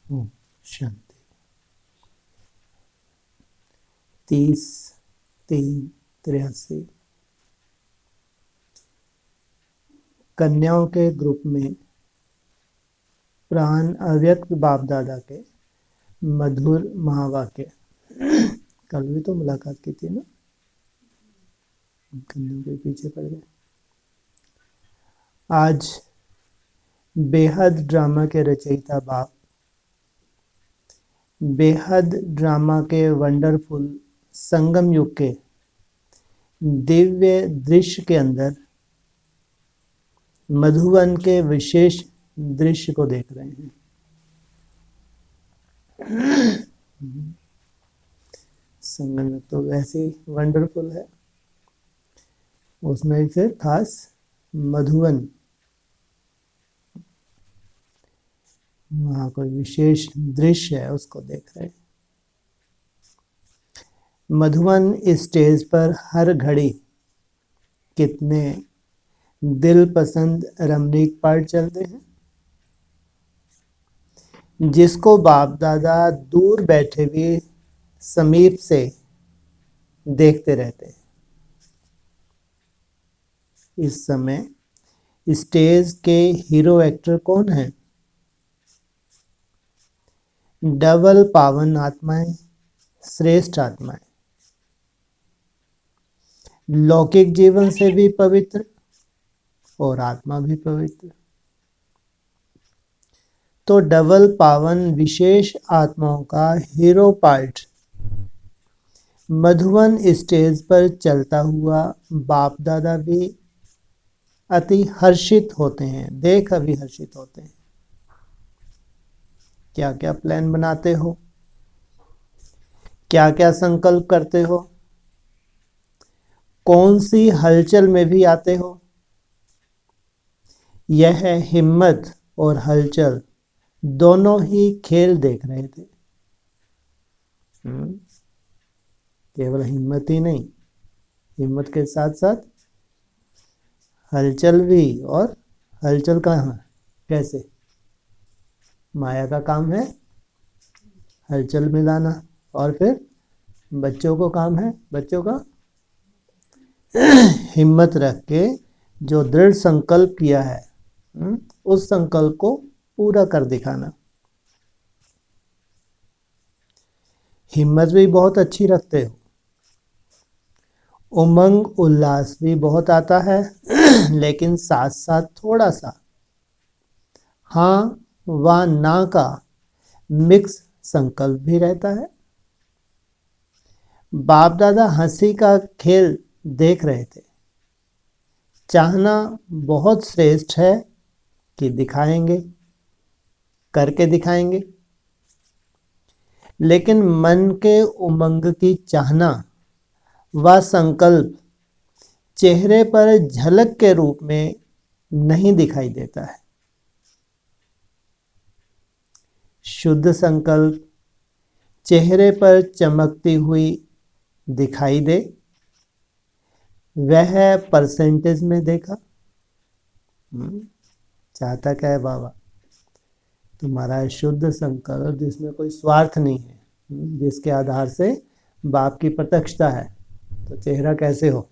ओम शांति। 30-3-83 कन्याओं के ग्रुप में प्राण अव्यक्त बाप दादा के मधुर महावाक्य। कल भी तो मुलाकात की थी ना, कन्याओं के पीछे पड़ गए। आज बेहद ड्रामा के रचयिता बाप बेहद ड्रामा के वंडरफुल संगम युग के दिव्य दृश्य के अंदर मधुवन के विशेष दृश्य को देख रहे हैं। संगम युग तो वैसे ही वंडरफुल है, उसमें फिर खास मधुवन, वहाँ कोई विशेष दृश्य है, उसको देख रहे हैं। मधुवन स्टेज पर हर घड़ी कितने दिल पसंद रमणीक पार्ट चलते हैं, जिसको बाप दादा दूर बैठे भी समीप से देखते रहते हैं। इस समय स्टेज के हीरो एक्टर कौन है? डबल पावन आत्माएं, श्रेष्ठ आत्माएं, लौकिक जीवन से भी पवित्र और आत्मा भी पवित्र। तो डबल पावन विशेष आत्माओं का हीरो पार्ट मधुवन स्टेज पर चलता हुआ बाप दादा भी अति हर्षित होते हैं, देख अभी हर्षित होते हैं। क्या क्या प्लान बनाते हो, क्या क्या संकल्प करते हो, कौन सी हलचल में भी आते हो। यह हिम्मत और हलचल दोनों ही खेल देख रहे थे। केवल हिम्मत ही नहीं, हिम्मत के साथ साथ हलचल भी। और हलचल कहाँ, कैसे? माया का काम है हलचल मिलाना, और फिर बच्चों को काम है बच्चों का हिम्मत रख के जो दृढ़ संकल्प किया है उस संकल्प को पूरा कर दिखाना। हिम्मत भी बहुत अच्छी रखते हो, उमंग उल्लास भी बहुत आता है, लेकिन साथ साथ थोड़ा सा हाँ व ना का मिक्स संकल्प भी रहता है। बाप दादा हंसी का खेल देख रहे थे। चाहना बहुत श्रेष्ठ है कि दिखाएंगे, करके दिखाएंगे, लेकिन मन के उमंग की चाहना व संकल्प चेहरे पर झलक के रूप में नहीं दिखाई देता है। शुद्ध संकल्प चेहरे पर चमकती हुई दिखाई दे, वह परसेंटेज में देखा। चाहता क्या है बाबा? तुम्हारा शुद्ध संकल्प जिसमें कोई स्वार्थ नहीं है, जिसके आधार से बाप की प्रत्यक्षता है, तो चेहरा कैसे हो?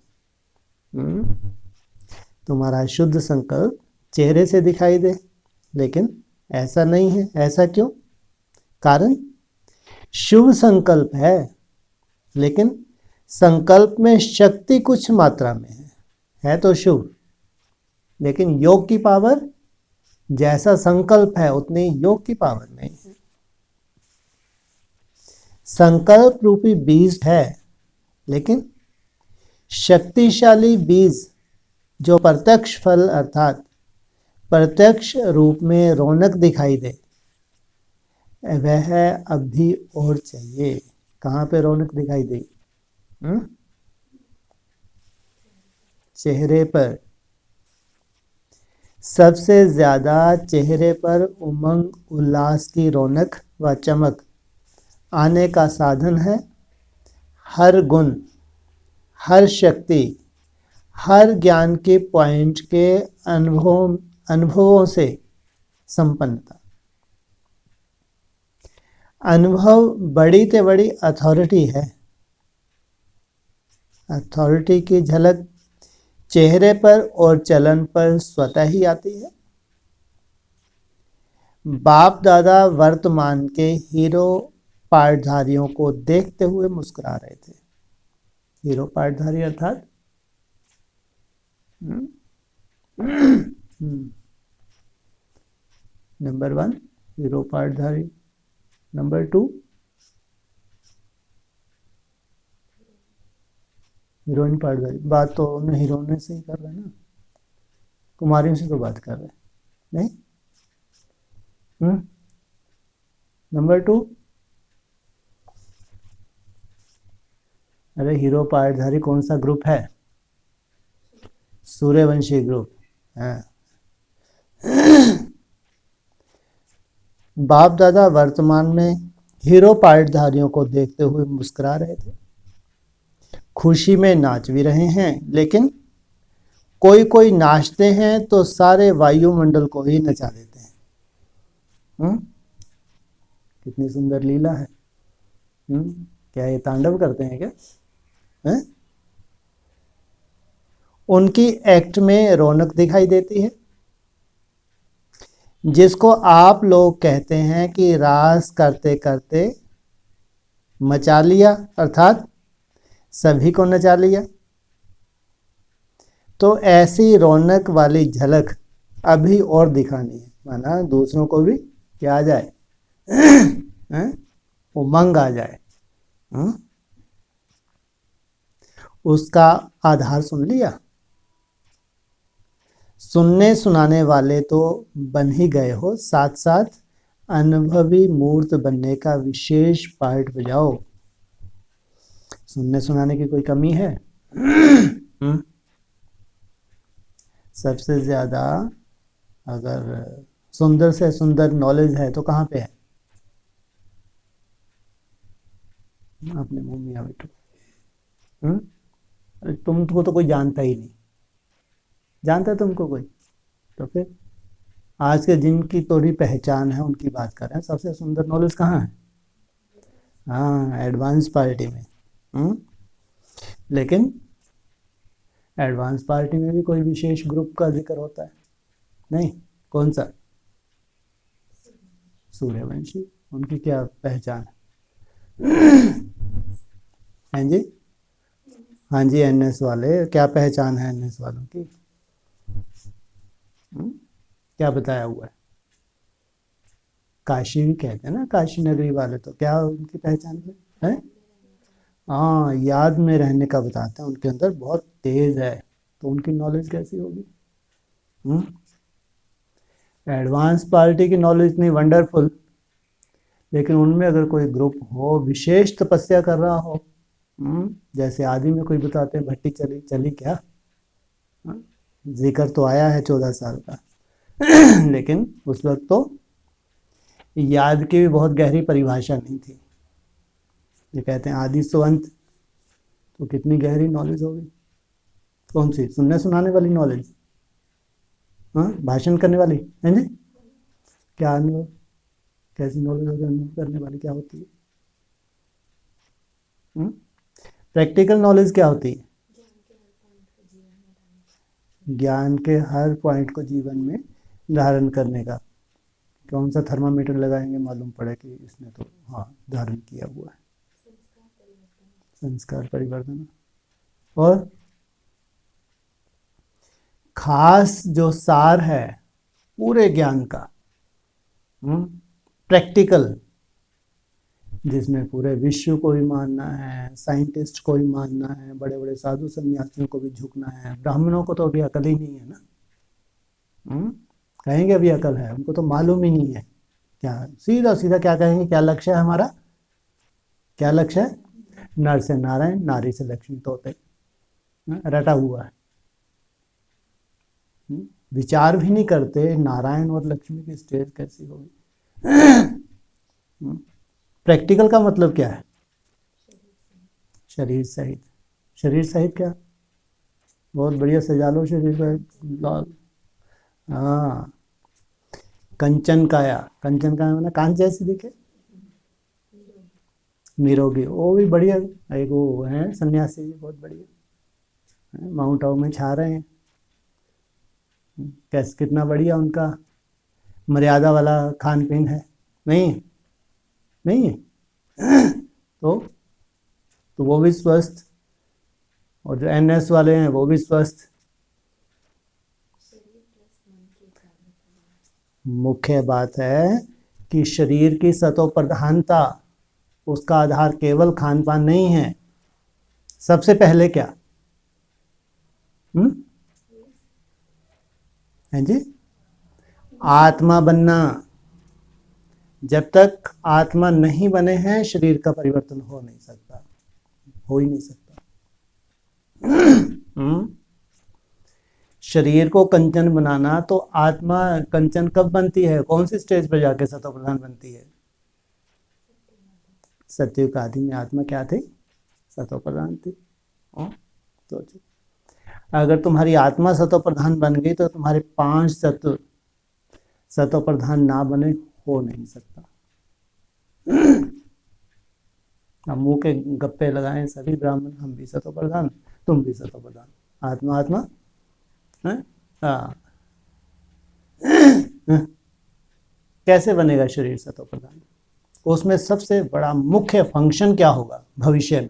तुम्हारा शुद्ध संकल्प चेहरे से दिखाई दे, लेकिन ऐसा नहीं है। ऐसा क्यों? कारण शुभ संकल्प है, लेकिन संकल्प में शक्ति कुछ मात्रा में है तो शुभ, लेकिन योग की पावर जैसा संकल्प है उतनी योग की पावर नहीं है। संकल्प रूपी बीज है, लेकिन शक्तिशाली बीज जो प्रत्यक्ष फल अर्थात प्रत्यक्ष रूप में रौनक दिखाई दे, वह अभी और चाहिए। कहाँ पे रौनक दिखाई दे? चेहरे पर। सबसे ज्यादा चेहरे पर उमंग उल्लास की रौनक व चमक आने का साधन है हर गुण, हर शक्ति, हर ज्ञान के पॉइंट के अनुभवों से संपन्नता। अनुभव बड़ी से बड़ी अथॉरिटी है। अथॉरिटी की झलक चेहरे पर और चलन पर स्वतः ही आती है। बाप दादा वर्तमान के हीरो पाठधारियों को देखते हुए मुस्कुरा रहे थे। हीरो पाठधारी अर्थात नंबर 1 हीरो पाठधारी, नंबर 2 हीरोइन पाठधारी। बात तो उन हीरोइन से ही कर रहे हैं ना, कुमारियों से तो बात कर रहे हैं नहीं। नंबर 2, अरे हीरो पाठधारी कौन सा ग्रुप है? सूर्यवंशी ग्रुप है। बाप दादा वर्तमान में हीरो पाठधारियों को देखते हुए मुस्कुरा रहे थे। खुशी में नाच भी रहे हैं, लेकिन कोई कोई नाचते हैं तो सारे वायुमंडल को ही नचा देते हैं। कितनी सुंदर लीला है। क्या ये तांडव करते हैं क्या? है? उनकी एक्ट में रौनक दिखाई देती है, जिसको आप लोग कहते हैं कि रास करते करते मचा लिया, अर्थात सभी को नचा लिया। तो ऐसी रौनक वाली झलक अभी और दिखानी है, माना दूसरों को भी क्या आ जाए, उमंग आ जाए। उसका आधार सुन लिया। सुनने सुनाने वाले तो बन ही गए हो, साथ साथ अनुभवी मूर्त बनने का विशेष पार्ट बजाओ। सुनने सुनाने की कोई कमी है? सबसे ज़्यादा अगर सुंदर से सुंदर नॉलेज है तो कहाँ पे है? अपने मुंह में बैठो। अरे तुमको तो कोई जानता ही नहीं। जानता है तुमको कोई? तो फिर आज के जिनकी थोड़ी पहचान है उनकी बात कर रहे हैं। सबसे सुंदर नॉलेज कहाँ है? हाँ, एडवांस पार्टी में। लेकिन एडवांस पार्टी में भी कोई विशेष ग्रुप का जिक्र होता है नहीं। कौन सा? सूर्यवंशी। उनकी क्या पहचान है? हैं जी? हाँ जी, एनएस वाले। क्या पहचान है एनएस वालों की? क्या बताया हुआ है? काशी भी कहते हैं ना, काशी नगरी वाले। तो क्या उनकी पहचान है? हाँ, याद में रहने का बताते हैं। उनके अंदर बहुत तेज है, तो उनकी नॉलेज कैसी होगी? एडवांस पार्टी की नॉलेज इतनी वंडरफुल, लेकिन उनमें अगर कोई ग्रुप हो विशेष तपस्या कर रहा हो, जैसे आदि में कोई बताते हैं भट्टी चली चली क्या, जिक्र तो आया है 14 साल का। लेकिन उस वक्त तो याद की भी बहुत गहरी परिभाषा नहीं थी। ये कहते हैं आदि से अंत, तो कितनी गहरी नॉलेज होगी? कौन सी? सुनने सुनाने वाली नॉलेज? हाँ, भाषण करने वाली है जी? क्या अनुभव? कैसी नॉलेज होगी अनुभव करने वाली? क्या होती है? प्रैक्टिकल नॉलेज क्या होती है? ज्ञान के हर पॉइंट को जीवन में धारण करने का। कौन सा थर्मामीटर लगाएंगे मालूम पड़े कि इसने तो हाँ धारण किया हुआ है। संस्कार परिवर्तन। और खास जो सार है पूरे ज्ञान का, प्रैक्टिकल, जिसमें पूरे विश्व को भी मानना है, साइंटिस्ट को भी मानना है, बड़े बड़े साधु सन्यासियों को भी झुकना है। ब्राह्मणों को तो अभी अकल ही नहीं है ना। कहेंगे अभी अकल है, उनको तो मालूम ही नहीं है क्या। सीधा सीधा क्या कहेंगे? क्या लक्ष्य है हमारा? क्या लक्ष्य है? नर से नारायण, नारी से लक्ष्मी। तोते रटा हुआ है। विचार भी नहीं करते नारायण और लक्ष्मी की स्टेज कैसी होगी। प्रैक्टिकल का मतलब क्या है? शरीर सहित। शरीर सहित क्या? बहुत बढ़िया सजा लो शरीर का। हाँ, कंचन काया। कंचन काया मतलब कांच जैसी दिखे। निरोगी, वो भी बढ़िया। एक वो है सन्यासी जी, बहुत बढ़िया, माउंट आबू में छा रहे हैं। कैसे, कितना बढ़िया उनका मर्यादा वाला खान पीन है। नहीं, नहीं है तो वो भी स्वस्थ, और जो एनएस वाले हैं वो भी स्वस्थ। मुख्य बात है कि शरीर की सतो प्रधानता, उसका आधार केवल खान पान नहीं है। सबसे पहले क्या है जी? आत्मा बनना। जब तक आत्मा नहीं बने हैं शरीर का परिवर्तन हो नहीं सकता, हो ही नहीं सकता। शरीर को कंचन बनाना, तो आत्मा कंचन कब बनती है? कौन सी स्टेज पर जाके सतो प्रधान बनती है? सतयुग आदि में आत्मा क्या थी? सतो प्रधान थी। तो अगर तुम्हारी आत्मा सतो प्रधान बन गई तो तुम्हारे 5 तत्व सतो प्रधान ना बने हो नहीं सकता। हम मुंह के गप्पे लगाएं सभी ब्राह्मण, हम भी सतो प्रधान, तुम भी सतो प्रधान, आत्मा आत्मा है। कैसे बनेगा शरीर सतो प्रधान? उसमें सबसे बड़ा मुख्य फंक्शन क्या होगा भविष्य में?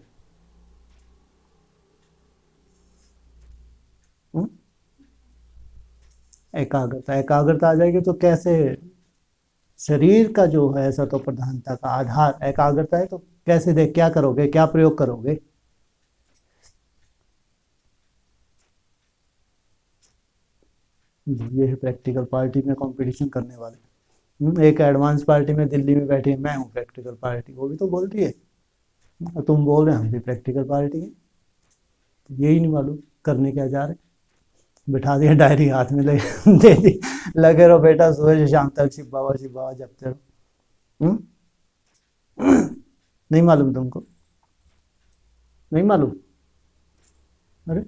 एकाग्रता। एकाग्रता आ जाएगी तो कैसे शरीर का जो है सतो प्रधानता का आधार एकाग्रता है, तो कैसे देख, क्या करोगे, क्या प्रयोग करोगे? ये है प्रैक्टिकल पार्टी में कंपटीशन करने वाले। एक एडवांस पार्टी में दिल्ली में बैठी है, मैं हूँ प्रैक्टिकल पार्टी, वो भी तो बोलती है। तुम बोल रहे हैं हम भी प्रैक्टिकल पार्टी है, यही नहीं मालूम करने क्या जा रहे। बिठा दिया डायरी हाथ में ले दे दी, लगे रहो बेटा सुबह से शाम तक शिव बाबा जपते रहो। नहीं मालूम तुमको? नहीं मालूम? अरे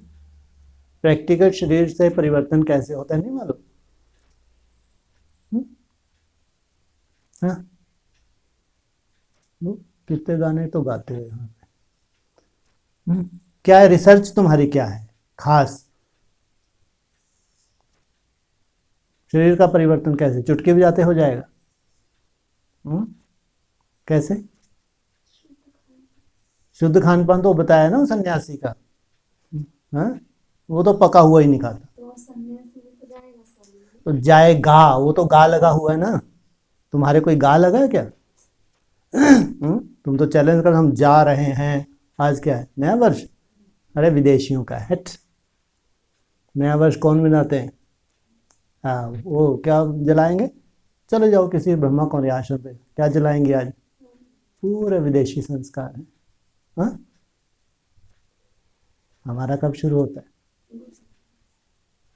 प्रैक्टिकल शरीर से परिवर्तन कैसे होता है नहीं मालूम? हाँ, कितने गाने तो गाते हैं यहाँ पे। क्या है रिसर्च तुम्हारी, क्या है खास? शरीर का परिवर्तन कैसे चुटकी बजाते हो जाएगा? कैसे? शुद्ध खान पान तो बताया ना सन्यासी का। हाँ, वो तो पका हुआ ही नहीं खाता। तो जाएगा, वो तो गा लगा हुआ है ना। तुम्हारे कोई गा लगा है क्या? तुम तो चैलेंज कर, हम जा रहे हैं। आज क्या है, नया वर्ष? अरे विदेशियों का है। नया वर्ष कौन मनाते हैं? हाँ, वो क्या जलाएंगे? चले जाओ किसी ब्रह्मा कुमारी आश्रम पे, क्या जलाएंगे आज? पूरे विदेशी संस्कार है। हाँ, हमारा कब शुरू होता है?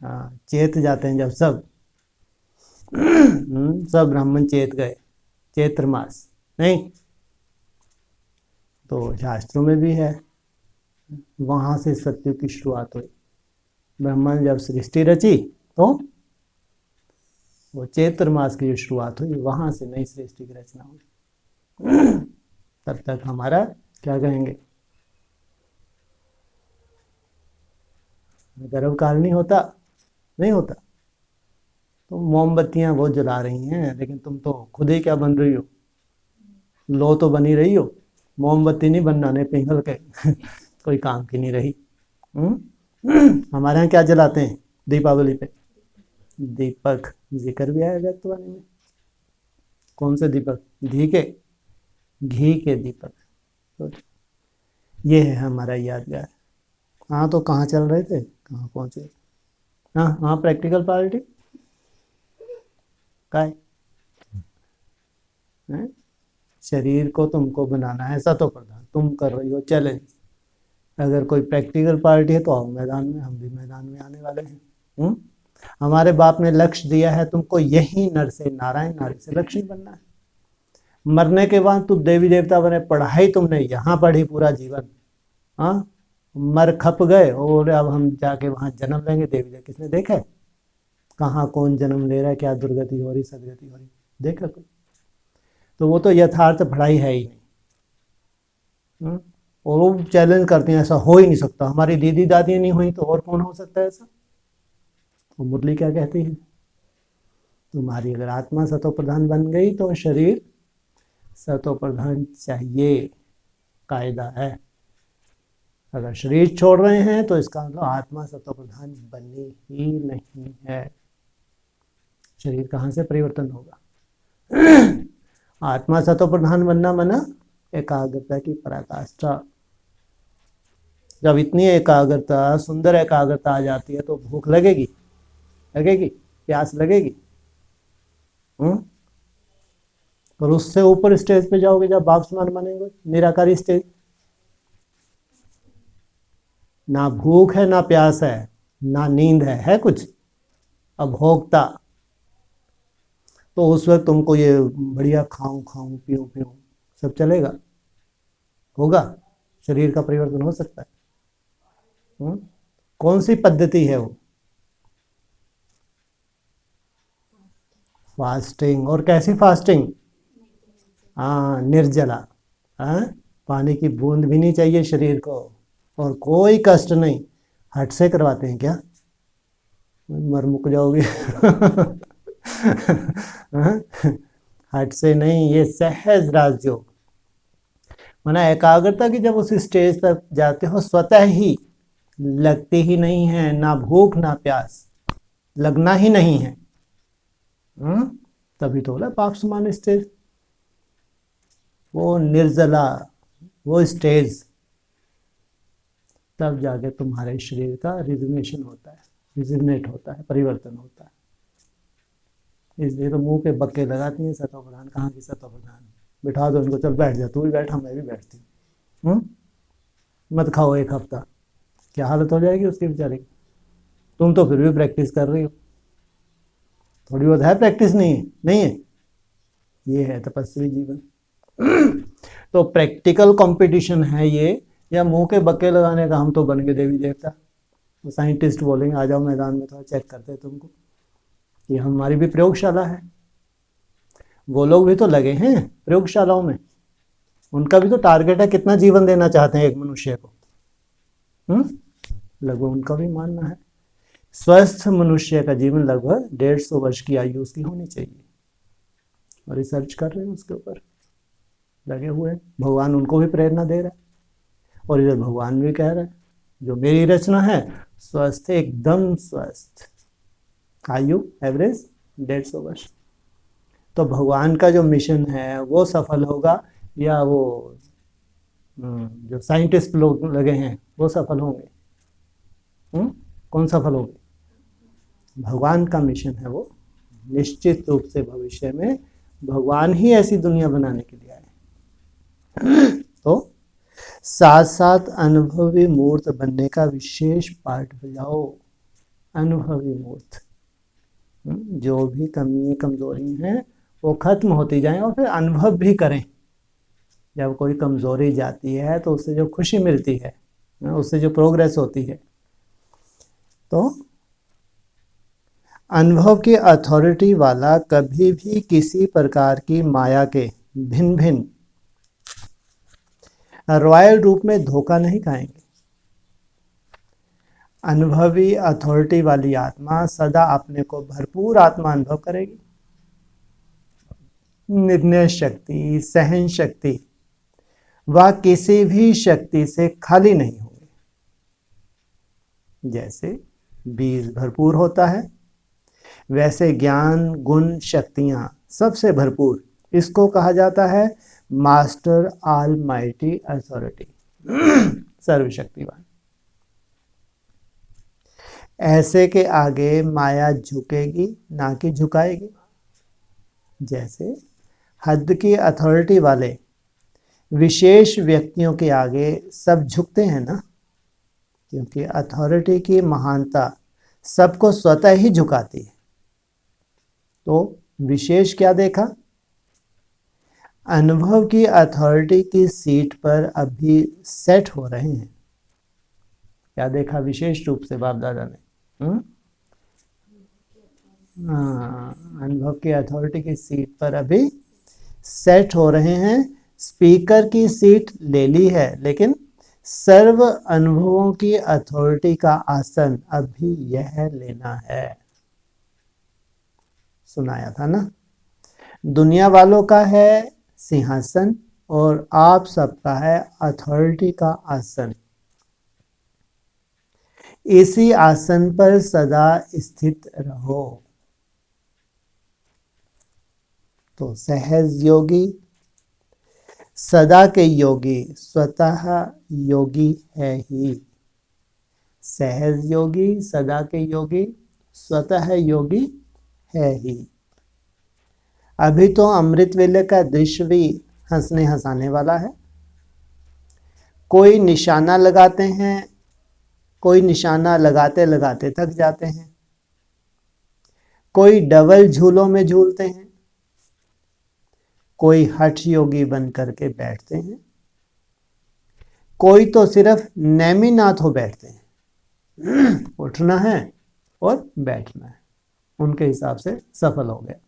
हाँ, चेत जाते हैं जब सब सब ब्राह्मण चेत गए, चैत्र मास। नहीं तो शास्त्रों में भी है, वहां से सत्युग की शुरुआत हुई। ब्रह्मा ने जब सृष्टि रची तो वो चैत्र मास की जो शुरुआत हुई, वहां से नई सृष्टि की रचना हुई। तब तक हमारा क्या कहेंगे, गर्भ काल नहीं होता, नहीं होता। तो मोमबत्तियां बहुत जला रही हैं, लेकिन तुम तो खुद ही क्या बन रही हो? लो तो बनी रही हो, मोमबत्ती नहीं बनना, नहीं पिघल के कोई काम की नहीं रही। हमारे यहाँ क्या जलाते हैं दीपावली पे? दीपक। जिक्र भी आया व्यक्तवाणी में। कौन से दीपक? घी के दीपक। तो ये है हमारा यादगार। हाँ, तो कहाँ चल रहे थे, कहाँ पहुँचे? हाँ हाँ, प्रैक्टिकल पार्टी का है। शरीर को तुमको बनाना है सतो प्रधान, तुम कर रही हो चैलेंज। अगर कोई प्रैक्टिकल पार्टी है तो आओ मैदान में, हम भी मैदान में आने वाले हैं। हमारे बाप ने लक्ष्य दिया है तुमको, यही नर से नारायण, नारी से लक्ष्मी बनना है। मरने के बाद तुम देवी देवता बने, पढ़ाई तुमने यहाँ पढ़ी पूरा जीवन। हाँ, मर खप गए और अब हम जाके वहां जन्म लेंगे। देवी देवता किसने देखा है? कहाँ कौन जन्म ले रहा है, क्या दुर्गति हो रही, सदगति हो रही, देखा कोई? तो वो तो यथार्थ पढ़ाई है ही नहीं। और वो चैलेंज करती हैं ऐसा हो ही नहीं सकता, हमारी दीदी दादी नहीं हुई तो और कौन हो सकता है ऐसा। तो मुरली क्या कहती है, तुम्हारी अगर आत्मा सतो प्रधान बन गई तो शरीर सतो प्रधान चाहिए, कायदा है। अगर शरीर छोड़ रहे हैं तो इसका मतलब आत्मा सतो प्रधान बनी ही नहीं है। शरीर कहाँ से परिवर्तन होगा। आत्मा सतो प्रधान बनना मना एकाग्रता की पराकाष्ठा। जब इतनी एकाग्रता, सुंदर एकाग्रता आ जाती है तो भूख लगेगी, लगेगी, प्यास लगेगी। और उससे ऊपर स्टेज पे जाओगे जब बाप समान बनेंगे, निराकारी स्टेज, ना भूख है ना प्यास है ना नींद है कुछ, अभोक्ता। तो उस वक्त तुमको ये बढ़िया खाऊं खाऊं पीऊं पीऊं सब चलेगा, होगा, शरीर का परिवर्तन हो सकता है। कौन सी पद्धति है वो, फास्टिंग। और कैसी फास्टिंग, हाँ निर्जला, हाँ पानी की बूंद भी नहीं चाहिए शरीर को, और कोई कष्ट नहीं। हट से करवाते हैं क्या, मर मुक जाओगे। हट से नहीं, ये सहज राजयोग। माना एकाग्रता की जब उस स्टेज तक जाते हो स्वतः ही लगती ही नहीं है, ना भूख ना प्यास, लगना ही नहीं है। तभी तो बोला पाप समान स्टेज, वो निर्जला, वो स्टेज, तब जाके तुम्हारे शरीर का रिजुनेशन होता है, रिजुनेट होता है, परिवर्तन होता है। इसलिए तो मुंह पे बक्के लगाती हैं सतो प्रधान, कहाँ की सतो प्रधान, बिठा दो उनको, चल बैठ जा, तू भी बैठा मैं भी बैठती हूँ, मत खाओ एक हफ्ता, क्या हालत हो जाएगी उसकी बेचारे की। तुम तो फिर भी प्रैक्टिस कर रही हो, थोड़ी बहुत है प्रैक्टिस, नहीं है, नहीं है, ये है तपस्वी जीवन। तो प्रैक्टिकल कंपटीशन है ये, या मुंह के बक्के लगाने का। हम तो बन गए देवी देवता, तो साइंटिस्ट बोलेंगे आ जाओ मैदान में थोड़ा चेक करते हैं तुमको, ये हमारी भी प्रयोगशाला है। वो लोग भी तो लगे हैं प्रयोगशालाओं में, उनका भी तो टारगेट है कितना जीवन देना चाहते हैं एक मनुष्य को। लगभग उनका भी मानना है स्वस्थ मनुष्य का जीवन लगभग 150 वर्ष की आयु उसकी होनी चाहिए, और रिसर्च कर रहे हैं उसके ऊपर, लगे हुए हैं। भगवान उनको भी प्रेरणा दे रहा है, और इधर भगवान भी कह रहा है जो मेरी रचना है स्वस्थ, एकदम स्वस्थ, आयु एवरेज 150 वर्ष। तो भगवान का जो मिशन है वो सफल होगा, या वो जो साइंटिस्ट लोग लगे हैं वो सफल होंगे। कौन सफल होंगे, भगवान का मिशन है वो निश्चित रूप से भविष्य में भगवान ही ऐसी दुनिया बनाने के लिए आए। तो साथ साथ अनुभवी मूर्त बनने का विशेष पाठ बजाओ। अनुभवी मूर्त, जो भी कमी कमजोरी हैं वो खत्म होती जाएं, और फिर अनुभव भी करें। जब कोई कमजोरी जाती है तो उससे जो खुशी मिलती है, उससे जो प्रोग्रेस होती है, तो अनुभव की अथॉरिटी वाला कभी भी किसी प्रकार की माया के भिन्न भिन्न रॉयल रूप में धोखा नहीं खाएंगे। अनुभवी अथॉरिटी वाली आत्मा सदा अपने को भरपूर आत्मा अनुभव करेगी। निर्णय शक्ति, सहन शक्ति, वह किसी भी शक्ति से खाली नहीं होंगे। जैसे बीज भरपूर होता है वैसे ज्ञान गुण शक्तियां सबसे भरपूर, इसको कहा जाता है मास्टर ऑलमाइटी अथॉरिटी, सर्वशक्तिवान। ऐसे के आगे माया झुकेगी ना कि झुकाएगी। जैसे हद की अथॉरिटी वाले विशेष व्यक्तियों के आगे सब झुकते हैं ना, क्योंकि अथॉरिटी की महानता सबको स्वतः ही झुकाती है। तो विशेष क्या देखा, अनुभव की अथॉरिटी की सीट पर अभी सेट हो रहे हैं। क्या देखा विशेष रूप से बाप दादा ने, अनुभव की अथॉरिटी की सीट पर अभी सेट हो रहे हैं स्पीकर की सीट ले ली है, लेकिन सर्व अनुभवों की अथॉरिटी का आसन अभी यह लेना है। सुनाया था ना। दुनिया वालों का है सिंहासन और आप सबका है अथॉरिटी का आसन। इसी आसन पर सदा स्थित रहो। तो सहज योगी, सदा के योगी, स्वतः योगी है ही। सहज योगी, सदा के योगी, स्वतः योगी है ही। अभी तो अमृत वेले का दृश्य भी हंसने हंसाने वाला है। कोई निशाना लगाते हैं, कोई निशाना लगाते लगाते थक जाते हैं, कोई डबल झूलों में झूलते हैं, कोई हठ योगी बन करके बैठते हैं, कोई तो सिर्फ नेमिनाथ हो बैठते हैं। उठना है और बैठना है, उनके हिसाब से सफल हो गया।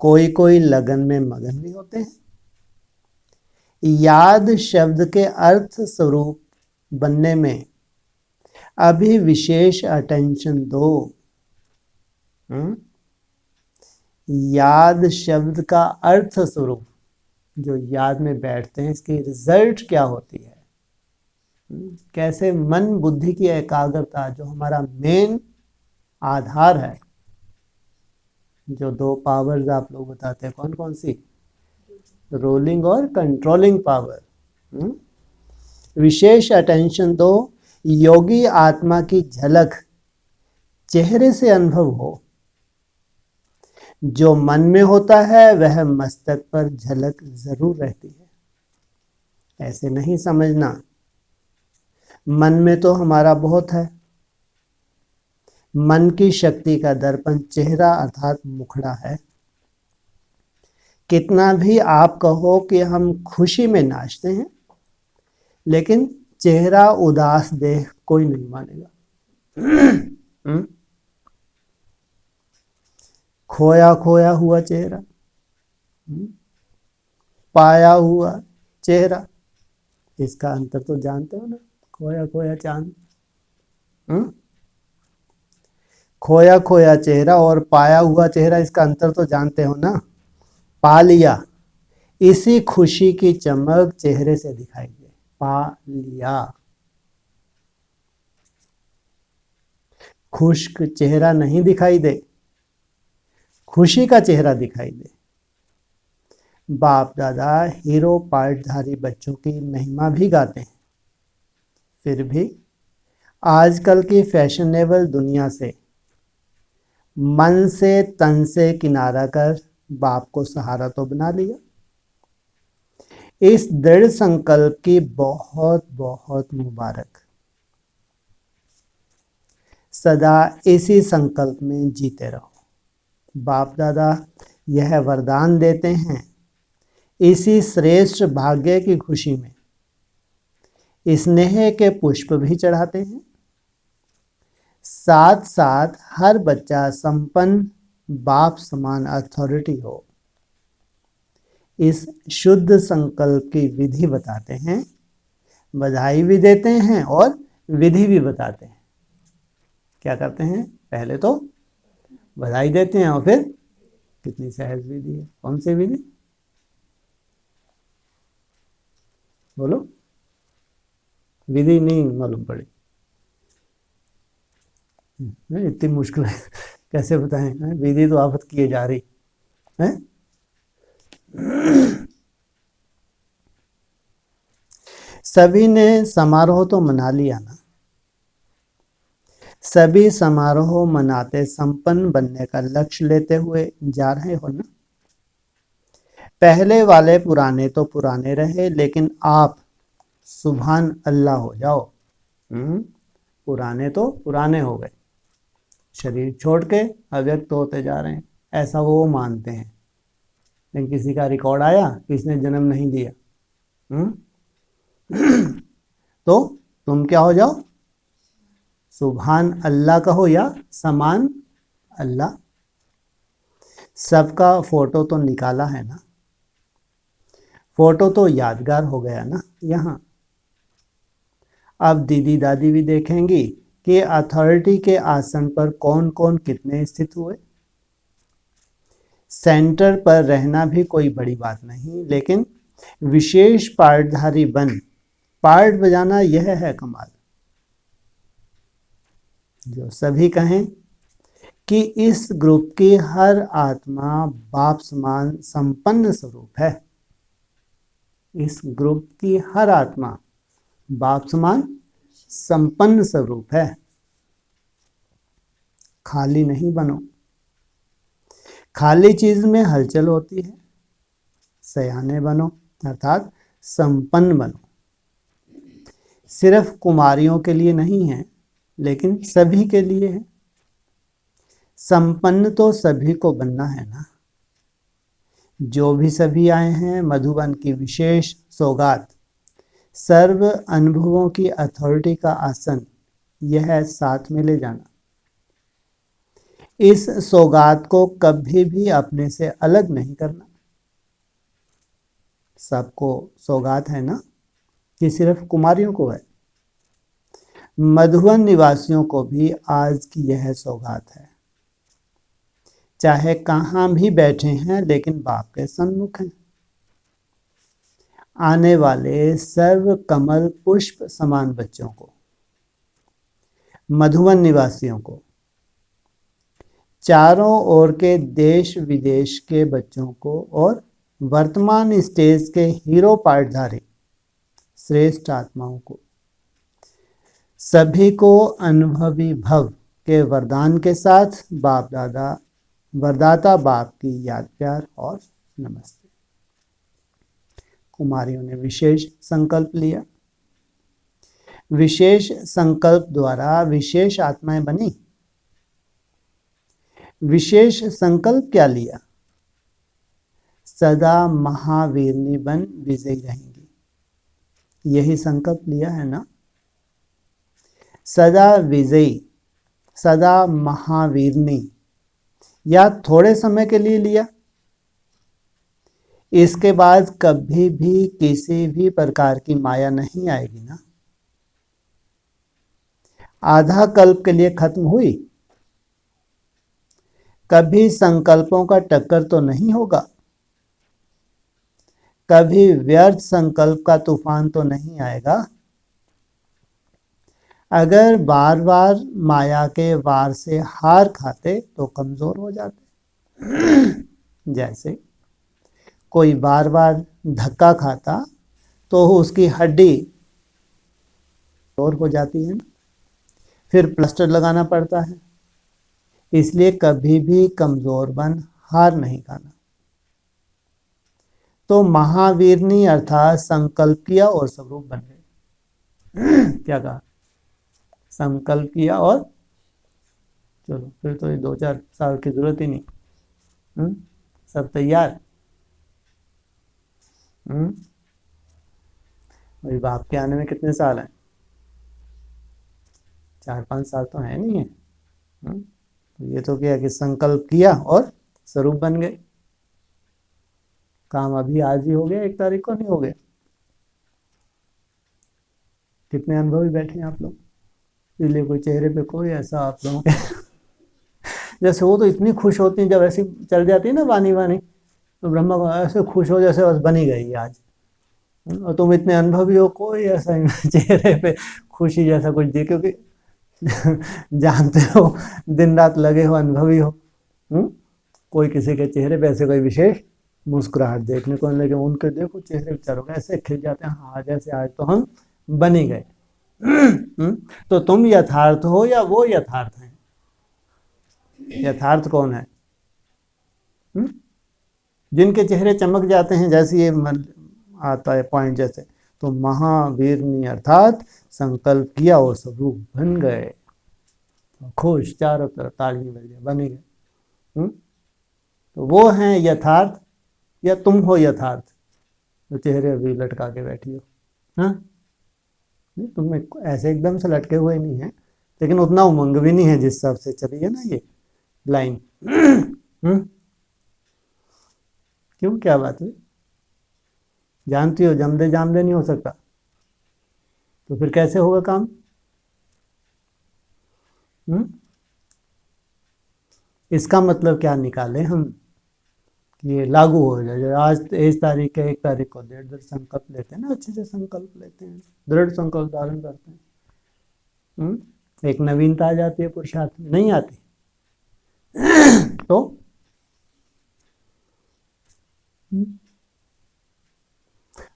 कोई कोई लगन में मगन भी होते हैं। याद शब्द के अर्थ स्वरूप बनने में अभी विशेष अटेंशन दो। याद शब्द का अर्थ स्वरूप, जो याद में बैठते हैं, इसकी रिजल्ट क्या होती है, कैसे मन बुद्धि की एकाग्रता, जो हमारा मेन आधार है, जो दो पावर्स आप लोग बताते हैं कौन कौन सी, रोलिंग और कंट्रोलिंग पावर। विशेष अटेंशन दो, योगी आत्मा की झलक चेहरे से अनुभव हो। जो मन में होता है वह मस्तक पर झलक जरूर रहती है। ऐसे नहीं समझना मन में तो हमारा बहुत है। मन की शक्ति का दर्पण चेहरा अर्थात मुखड़ा है। कितना भी आप कहो कि हम खुशी में नाचते हैं, लेकिन चेहरा उदास देख कोई नहीं मानेगा। खोया खोया हुआ चेहरा, पाया हुआ चेहरा, इसका अंतर तो जानते हो ना। खोया खोया चांद, खोया खोया चेहरा और पाया हुआ चेहरा, इसका अंतर तो जानते हो ना। पा लिया, इसी खुशी की चमक चेहरे से दिखाई दे। पा लिया, खुश्क चेहरा नहीं दिखाई दे, खुशी का चेहरा दिखाई दे। बाप दादा हीरो पार्टधारी बच्चों की महिमा भी गाते हैं, फिर भी आजकल की फैशनेबल दुनिया से मन से तन से किनारा कर बाप को सहारा तो बना लिया। इस दृढ़ संकल्प की बहुत बहुत मुबारक। सदा इसी संकल्प में जीते रहो। बाप दादा यह वरदान देते हैं, इसी श्रेष्ठ भाग्य की खुशी में स्नेह के पुष्प भी चढ़ाते हैं। साथ साथ हर बच्चा संपन्न बाप समान अथॉरिटी हो, इस शुद्ध संकल्प की विधि बताते हैं। बधाई भी देते हैं और विधि भी बताते हैं। क्या करते हैं, पहले तो बधाई देते हैं और फिर कितनी सहज विधि है। कौन सी विधि बोलो, विधि नहीं मालूम पड़ी, इतनी मुश्किल है, कैसे बताएं। विधि तो आफत किए जा रही है। सभी ने समारोह तो मना लिया ना। सभी समारोह मनाते संपन्न बनने का लक्ष्य लेते हुए जा रहे हो ना। पहले वाले पुराने तो पुराने रहे, लेकिन आप सुभान अल्लाह हो जाओ। पुराने तो पुराने हो गए, शरीर छोड़ के अव्यक्त होते जा रहे हैं, ऐसा वो मानते हैं। लेकिन किसी का रिकॉर्ड आया, किसने जन्म नहीं लिया। तो तुम क्या हो जाओ, सुभान अल्लाह कहो या समान अल्लाह। सबका फोटो तो निकाला है ना, फोटो तो यादगार हो गया ना यहाँ। अब दीदी दादी भी देखेंगी कि अथॉरिटी के आसन पर कौन कौन कितने स्थित हुए। सेंटर पर रहना भी कोई बड़ी बात नहीं, लेकिन विशेष पार्टधारी बन पार्ट बजाना यह है कमाल। जो सभी कहें कि इस ग्रुप की हर आत्मा बाप समान संपन्न स्वरूप है। इस ग्रुप की हर आत्मा बाप समान संपन्न स्वरूप है। खाली नहीं बनो। खाली चीज में हलचल होती है। सयाने बनो अर्थात संपन्न बनो। सिर्फ कुमारियों के लिए नहीं है, लेकिन सभी के लिए है। संपन्न तो सभी को बनना है ना। जो भी सभी आए हैं, मधुबन की विशेष सौगात सर्व अनुभवों की अथॉरिटी का आसन, यह साथ में ले जाना। इस सौगात को कभी भी अपने से अलग नहीं करना। सबको सौगात है ना, कि सिर्फ कुमारियों को है? मधुबन निवासियों को भी आज की यह सौगात है। चाहे कहाँ भी बैठे हैं, लेकिन बाप के सन्मुख हैं। आने वाले सर्व कमल पुष्प समान बच्चों को, मधुबन निवासियों को, चारों ओर के देश विदेश के बच्चों को और वर्तमान स्टेज के हीरो पार्टधारी श्रेष्ठ आत्माओं को, सभी को अनुभवी भव के वरदान के साथ बाप दादा वरदाता बाप की याद प्यार और नमस्ते। कुमारियों ने विशेष संकल्प लिया। विशेष संकल्प द्वारा विशेष आत्माएं बनी। विशेष संकल्प क्या लिया? सदा महावीरनी बन विजयी रहेंगी। यही संकल्प लिया है ना। सदा विजयी, सदा महावीरनी, या थोड़े समय के लिए लिया? इसके बाद कभी भी किसी भी प्रकार की माया नहीं आएगी ना। आधा कल्प के लिए खत्म हुई। कभी संकल्पों का टक्कर तो नहीं होगा। कभी व्यर्थ संकल्प का तूफान तो नहीं आएगा। अगर बार बार माया के वार से हार खाते तो कमजोर हो जाते। जैसे कोई बार बार धक्का खाता तो उसकी हड्डी कमजोर हो जाती है, फिर प्लास्टर लगाना पड़ता है। इसलिए कभी भी कमजोर बन हार नहीं खाना। तो महावीरनी अर्थात संकल्प किया और स्वरूप बन गए। क्या कहा? संकल्प किया और चलो, फिर तो ये 2-4 साल की जरूरत ही नहीं। सब तैयार। भाई बाप के आने में कितने साल हैं? 4-5 साल तो है नहीं है। तो ये तो क्या कि संकल्प किया और स्वरूप बन गए। काम अभी आज ही हो गया, 1 तारीख को नहीं हो गया। कितने अनुभवी बैठे हैं आप लोग। इसलिए कोई चेहरे पे कोई ऐसा आप लोगों के जैसे वो तो इतनी खुश होती हैं जब ऐसी चल जाती है ना वानी वानी, तो ब्रह्मा को ऐसे खुश हो जैसे बस बनी गई आज। और तुम इतने अनुभवी हो, कोई ऐसा चेहरे पे खुशी जैसा कुछ दिखे, क्योंकि जानते हो दिन रात लगे हो, अनुभवी हो। कोई किसी के चेहरे पे ऐसे कोई विशेष मुस्कुराहट देखने को नहीं, लेकिन उनके देखो चेहरे बेचारों के ऐसे खिल जाते हैं। हाँ, जैसे आज तो हम बन ही गए। तो तुम यथार्थ हो या वो यथार्थ है? यथार्थ कौन है? जिनके चेहरे चमक जाते हैं, जैसे ये आता है पॉइंट, जैसे तो महावीरनी अर्थात संकल्प किया और स्वरूप बन गए। तो खुश, चारों तरफ ताली बज गए, बन गए। तो वो हैं यथार्थ या तुम हो यथार्थ? तो चेहरे अभी लटका के बैठी हो। हाँ, तुम ऐसे एकदम से लटके हुए नहीं है, लेकिन उतना उमंग भी नहीं है जिस हिसाब से चली है ना ये लाइन। क्यों, क्या बात हुई? जानती हो जमदे जामदे नहीं हो सकता, तो फिर कैसे होगा काम? इसका मतलब क्या निकाले हम कि ये लागू हो जाए। जैसे आज 23 तारीख है, 1 तारीख को दृढ़ दृढ़ संकल्प लेते हैं ना, अच्छे से संकल्प लेते हैं, दृढ़ संकल्प धारण करते हैं। एक नवीनता आ जाती है पुरुषार्थ में, नहीं आती? तो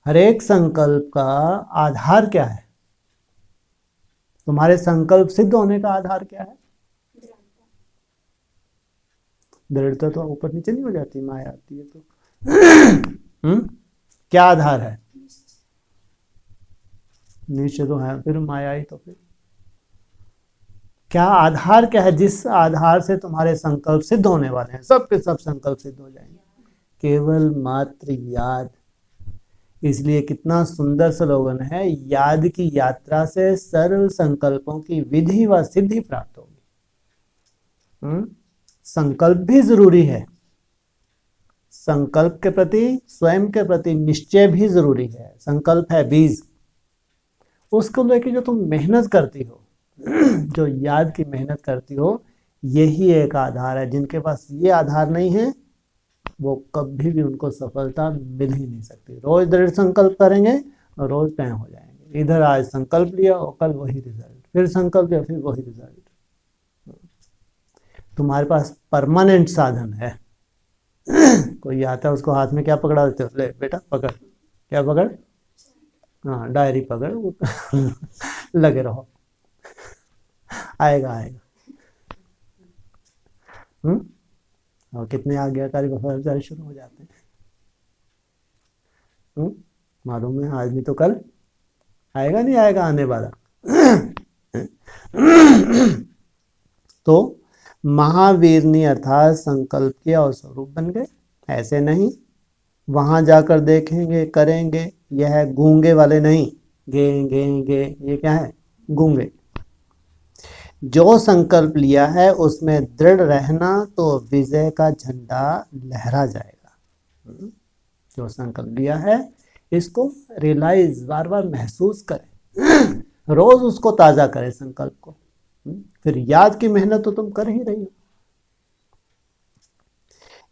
हर एक संकल्प का आधार क्या है? तुम्हारे संकल्प सिद्ध होने का आधार क्या है? दृढ़ता तो ऊपर नीचे नहीं हो जाती, माया आती है तो क्या आधार है? नीचे तो है, फिर माया आई तो फिर क्या आधार क्या है जिस आधार से तुम्हारे संकल्प सिद्ध होने वाले हैं? सब के सब संकल्प सिद्ध हो जाएंगे, केवल मात्र याद। इसलिए कितना सुंदर स्लोगन है, याद की यात्रा से सर्व संकल्पों की विधि व सिद्धि प्राप्त होगी। संकल्प भी जरूरी है, संकल्प के प्रति, स्वयं के प्रति निश्चय भी जरूरी है। संकल्प है बीज, उसको लेके जो तुम मेहनत करती हो, जो याद की मेहनत करती हो, यही एक आधार है। जिनके पास ये आधार नहीं है वो कभी भी उनको सफलता मिल ही नहीं सकती। रोज दृढ़ संकल्प करेंगे और रोज तय हो जाएंगे। इधर आज संकल्प लिया और कल वही रिजल्ट, फिर संकल्प लिया फिर वही रिजल्ट। तुम्हारे पास परमानेंट साधन है। कोई आता है उसको हाथ में क्या पकड़ा देते हो? ले बेटा पकड़, क्या पकड़? हाँ डायरी पकड़, लगे रहो, आएगा आएगा। और कितने आज्ञाकारी कर्मचारी शुरू हो जाते हैं। मालूम है आज नहीं तो कल आएगा, नहीं आएगा आने वाला। तो महावीरनी अर्थात संकल्प के अवस्वरूप बन गए। ऐसे नहीं वहां जाकर देखेंगे करेंगे, यह गूंगे वाले नहीं। गे गे गे ये क्या है? गूंगे। जो संकल्प लिया है उसमें दृढ़ रहना तो विजय का झंडा लहरा जाएगा। जो संकल्प लिया है इसको रियलाइज, बार बार महसूस करें, रोज उसको ताजा करें संकल्प को। फिर याद की मेहनत तो तुम कर ही रही हो।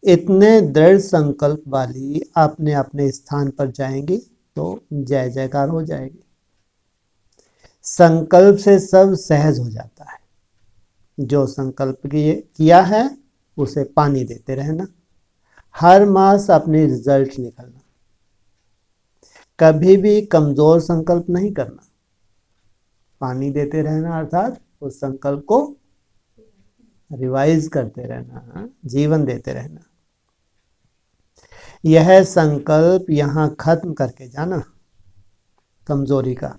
इतने दृढ़ संकल्प वाली अपने अपने स्थान पर जाएंगी तो जय जयकार हो जाएगी। संकल्प से सब सहज हो जाता है। जो संकल्प किया है उसे पानी देते रहना, हर मास अपनी रिजल्ट निकलना। कभी भी कमजोर संकल्प नहीं करना, पानी देते रहना अर्थात उस संकल्प को रिवाइज करते रहना, जीवन देते रहना। यह संकल्प यहां खत्म करके जाना कमजोरी का,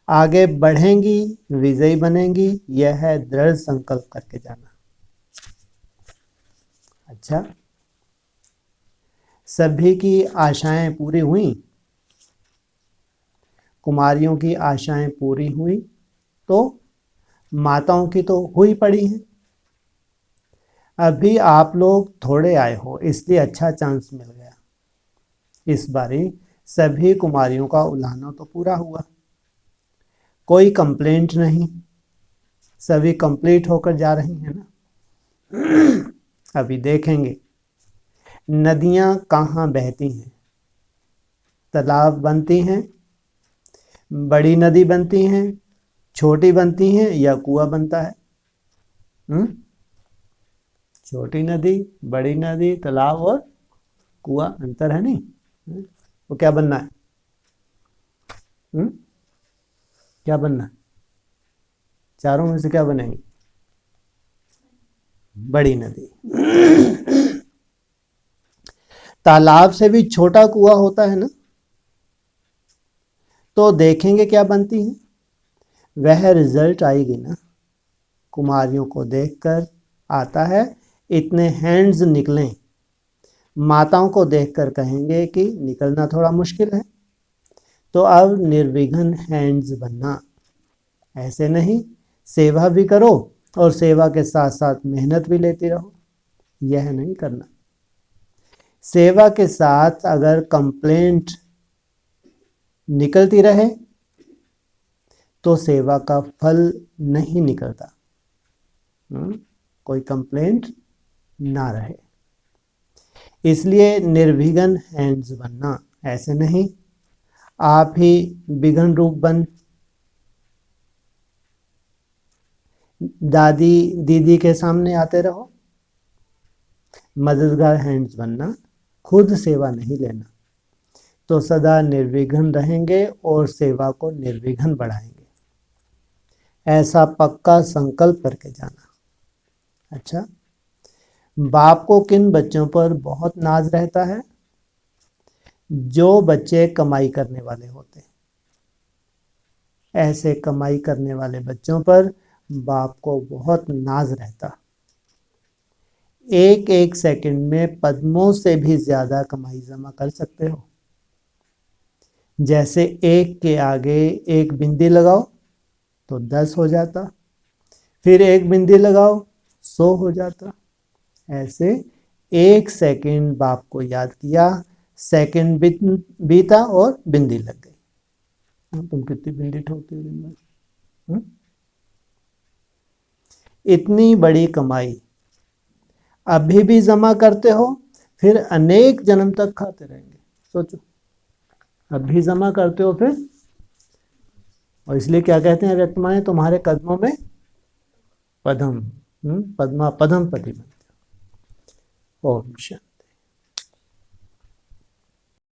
आगे बढ़ेंगी विजयी बनेंगी, यह है दृढ़ संकल्प करके जाना। अच्छा, सभी की आशाएं पूरी हुई, कुमारियों की आशाएं पूरी हुई तो माताओं की तो हुई पड़ी हैं। अभी आप लोग थोड़े आए हो इसलिए अच्छा चांस मिल गया। इस बारी सभी कुमारियों का उलाहना तो पूरा हुआ, कोई कंप्लेंट नहीं, सभी कंप्लीट होकर जा रही हैं ना। अभी देखेंगे नदियां कहाँ बहती हैं, तालाब बनती हैं, बड़ी नदी बनती हैं, छोटी बनती हैं या कुआं बनता है? छोटी नदी, बड़ी नदी, तालाब और कुआं, अंतर है नहीं? वो क्या बनना है? क्या बनना है? चारों में से क्या बनेंगी? बड़ी नदी। तालाब से भी छोटा कुआं होता है ना, तो देखेंगे क्या बनती है, वह रिजल्ट आएगी ना। कुमारियों को देखकर आता है इतने हैंड्स निकलें, माताओं को देखकर कहेंगे कि निकलना थोड़ा मुश्किल है, तो अब निर्विघ्न हैंड्स बनना। ऐसे नहीं, सेवा भी करो और सेवा के साथ साथ मेहनत भी लेती रहो, यह नहीं करना। सेवा के साथ अगर कंप्लेंट निकलती रहे तो सेवा का फल नहीं निकलता। कोई कंप्लेंट ना रहे, इसलिए निर्विघ्न हैंड्स बनना। ऐसे नहीं आप ही विघ्न रूप बन दादी दीदी के सामने आते रहो। मददगार हैंड्स बनना, खुद सेवा नहीं लेना, तो सदा निर्विघ्न रहेंगे और सेवा को निर्विघ्न बढ़ाएंगे। ऐसा पक्का संकल्प करके जाना। अच्छा, बाप को किन बच्चों पर बहुत नाज रहता है? जो बच्चे कमाई करने वाले होते हैं। ऐसे कमाई करने वाले बच्चों पर बाप को बहुत नाज रहता। एक एक सेकंड में पद्मों से भी ज्यादा कमाई जमा कर सकते हो। जैसे एक के आगे एक बिंदी लगाओ तो 10 हो जाता, फिर एक बिंदी लगाओ 100 हो जाता। ऐसे एक सेकंड बाप को याद किया, सेकंड बीता और बिंदी लग गई। तुम कितनी बिंदी ठोकते हो दिन भर? इतनी बड़ी कमाई अभी भी जमा करते हो, फिर अनेक जन्म तक खाते रहेंगे। सोचो, अभी जमा करते हो फिर, और इसलिए क्या कहते हैं व्यक्त माने, तुम्हारे कदमों में पद्म, पद्मा पद्म पति बनते हो। ओम शांति।